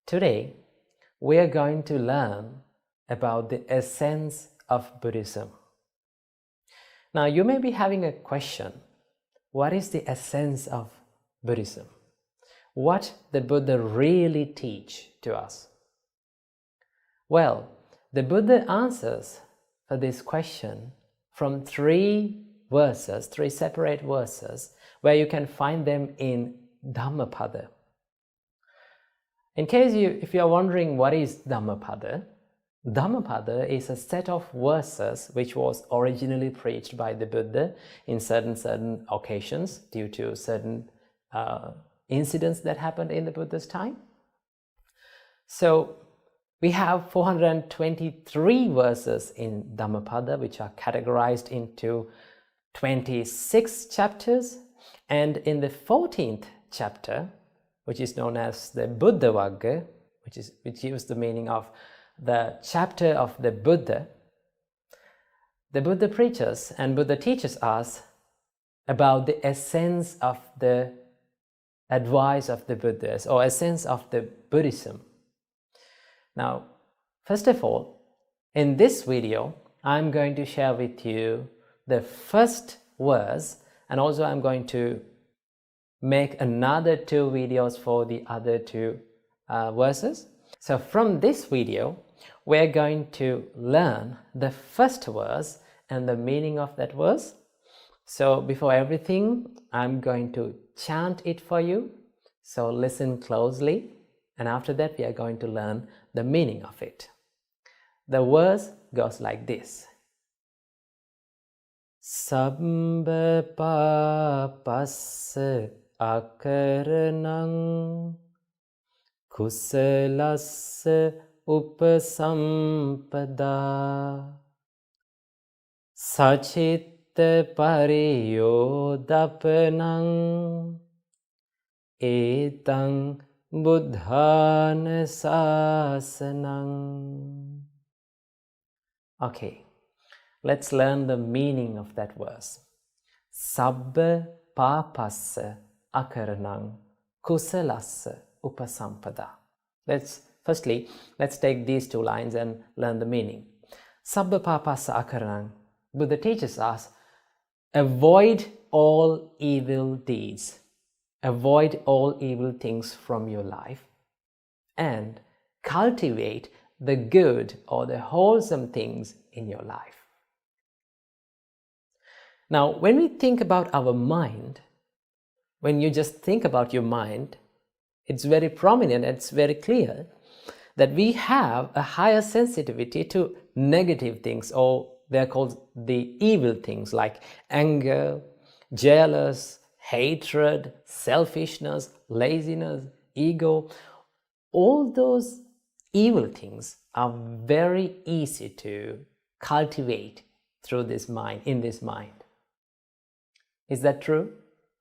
Today, we are going to learn about the essence of Buddhism. Now, you may be having a question. What is the essence of Buddhism? What did Buddha really teach to us? Well, the Buddha answers for this question from three separate verses, where you can find them in Dhammapada. In case if you are wondering what is Dhammapada, Dhammapada is a set of verses which was originally preached by the Buddha in certain occasions due to certain incidents that happened in the Buddha's time. So we have 423 verses in Dhammapada, which are categorized into 26 chapters, and in the 14th chapter, which is known as the Buddha Vagga, which gives the meaning of the chapter of the Buddha preaches and Buddha teaches us about the essence of the advice of the Buddhas, or essence of the Buddhism. Now, first of all, in this video, I'm going to share with you the first verse, and also I'm going to make another 2 videos for the other 2 verses. So from this video, we're going to learn the first verse and the meaning of that verse. So before everything, I'm going to chant it for you. So listen closely, and after that we are going to learn the meaning of it. The verse goes like this. Sabbha papassa akaranang kusalassa upasampada sacitta pariyodapanang etang buddhana sasanang. Okay, let's learn the meaning of that verse. Sabbha papassa akaranang kusalassa upasampada. Let's take these 2 lines and learn the meaning. Sabbha papassa akaranang. Buddha teaches us, avoid all evil deeds. Avoid all evil things from your life and cultivate the good or the wholesome things in your life. Now, when we think about our mind, when you just think about your mind, it's very prominent, it's very clear that we have a higher sensitivity to negative things, or they're called the evil things like anger, jealous, hatred, selfishness, laziness, ego. All those evil things are very easy to cultivate through this mind, in this mind. Is that true?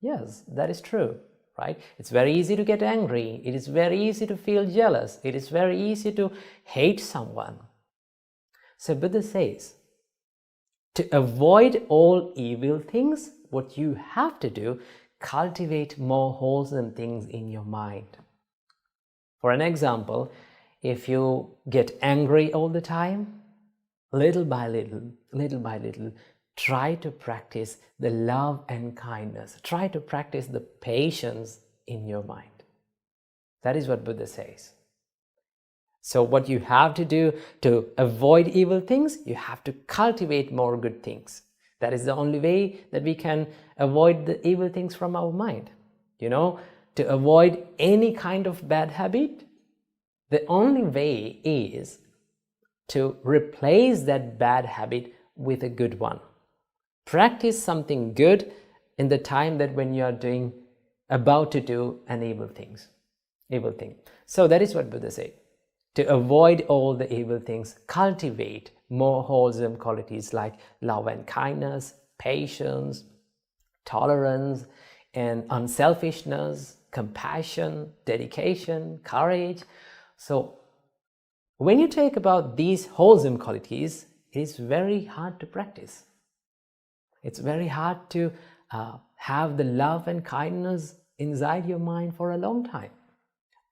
Yes, that is true, right? It's very easy to get angry. It is very easy to feel jealous. It is very easy to hate someone. So Buddha says, to avoid all evil things, what you have to do, cultivate more wholesome things in your mind. For an example, if you get angry all the time, little by little, try to practice the love and kindness. Try to practice the patience in your mind. That is what Buddha says. So what you have to do to avoid evil things, you have to cultivate more good things. That is the only way that we can avoid the evil things from our mind. To avoid any kind of bad habit, the only way is to replace that bad habit with a good one. Practice something good in the time that when you are about to do an evil thing. So that is what Buddha said. To avoid all the evil things, cultivate more wholesome qualities like love and kindness, patience, tolerance, and unselfishness, compassion, dedication, courage. So when you take about these wholesome qualities, it is very hard to practice. It's very hard to have the love and kindness inside your mind for a long time.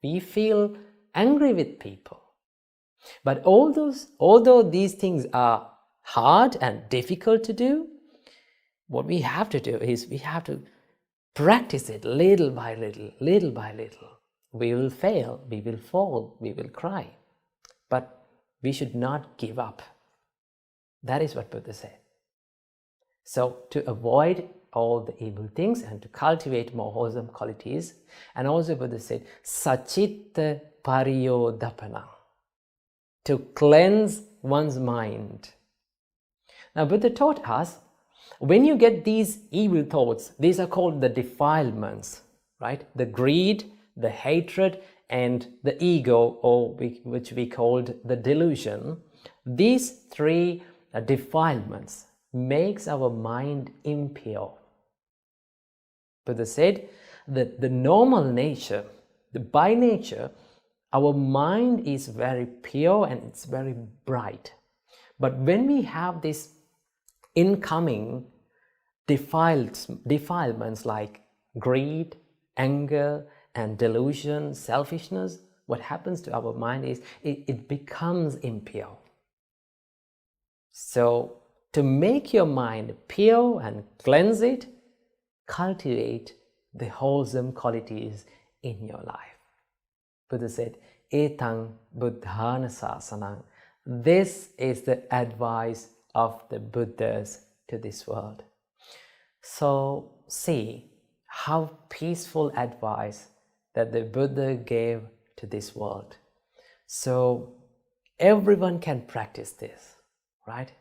We feel angry with people. But although these things are hard and difficult to do, what we have to do is we have to practice it little by little, little by little. We will fail, we will fall, we will cry. But we should not give up. That is what Buddha said. So to avoid all the evil things and to cultivate more wholesome qualities, and also Buddha said, sacitta pariyodapana, to cleanse one's mind. Now Buddha taught us, when you get these evil thoughts, these are called the defilements, right? The greed, the hatred, and the ego, or which we called the delusion. These three defilements makes our mind impure. Buddha said that the normal nature, by nature, our mind is very pure and it's very bright. But when we have this incoming defilements like greed, anger, and delusion, selfishness, what happens to our mind is it becomes impure. So to make your mind pure and cleanse it, cultivate the wholesome qualities in your life. Buddha said, etang buddhana sasanang. This is the advice of the Buddhas to this world. So see how peaceful advice that the Buddha gave to this world. So everyone can practice this, right?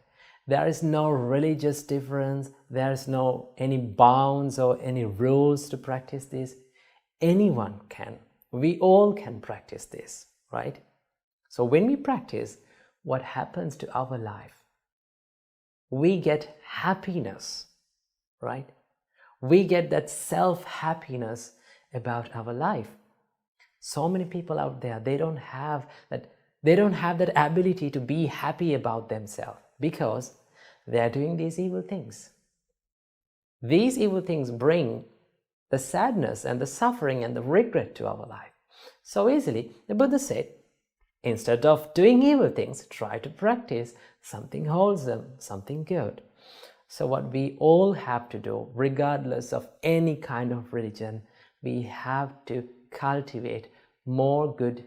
There is no religious difference, there is no any bounds or any rules to practice this. Anyone can. We all can practice this, right? So when we practice, what happens to our life? We get happiness, right? We get that self-happiness about our life. So many people out there, they don't have that ability to be happy about themselves because they are doing these evil things. These evil things bring the sadness and the suffering and the regret to our life. So easily, the Buddha said, instead of doing evil things, try to practice something wholesome, something good. So what we all have to do, regardless of any kind of religion, we have to cultivate more good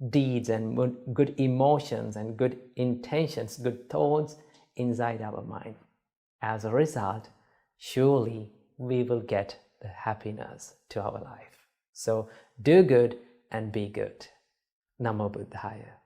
deeds and good emotions and good intentions, good thoughts inside our mind. As a result, surely we will get the happiness to our life. So do good and be good. Namo Buddhaya.